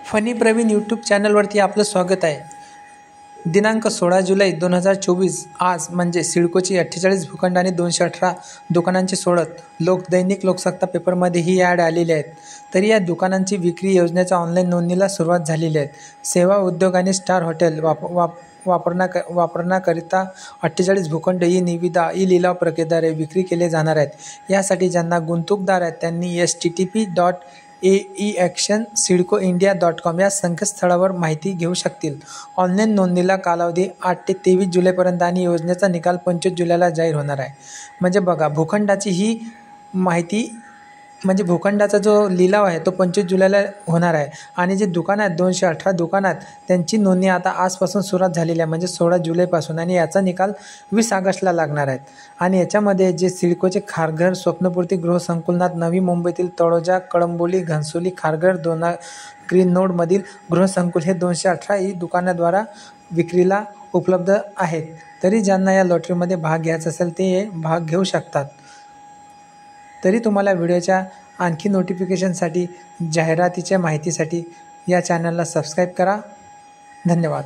Funny Pravin YouTube चॅनलवरती आपलं स्वागत आहे। दिनांक 16 जुलै 2024 आज म्हणजे सिडकोची 48 भूखंड आणि 218 दुकानांची सोडत दैनिक लोकसत्ता पेपरमध्ये ही ॲड आलेली आहेत। तरी या दुकानांची विक्री योजनेच्या ऑनलाईन नोंदणीला सुरुवात झालेली आहे। सेवा उद्योग आणि स्टार हॉटेल वापरण्याकरिता 48 भूखंड ई निविदा ई लिलाव प्रक्रियेद्वारे विक्री केले जाणार आहेत। यासाठी ज्यांना गुंतवणूकदार आहेत त्यांनी http.aeactionsidcoindia.com या संकेतस्थळावर माहिती घेऊ शकतील। ऑनलाईन नोंदणीला कालावधी 8 ते 23 जुलैपर्यंत आणि योजनेचा निकाल 25 जुलैला जाहीर होणार आहे। म्हणजे बघा, भूखंडाची ही माहिती म्हणजे भूखंडाचा जो लिलाव आहे तो 25 जुलैला होणार आहे आणि जे दुकान आहेत 218 दुकानात त्यांची नोंदणी आता आजपासून सुरुवात झालेली आहे, म्हणजे 16 जुलैपासून, आणि याचा निकाल 20 ऑगस्टला लागणार आहे। आणि याच्यामध्ये जे सिडकोचे खारघर स्वप्नपूर्ती गृहसंकुलात नवी मुंबईतील तळोजा, कळंबोली, घनसोली, खारघर, दोना ग्रीन नोडमधील गृहसंकुल हे 218 ही दुकानाद्वारा विक्रीला उपलब्ध आहेत। तरी ज्यांना या लॉटरीमध्ये भाग घ्यायचा असेल ते भाग घेऊ शकतात। तरी तुम्हाला व्हिडिओच्या आणखी नोटिफिकेशनसाठी, जाहिरातीच्या माहितीसाठी या चॅनलला सबस्क्राईब करा। धन्यवाद।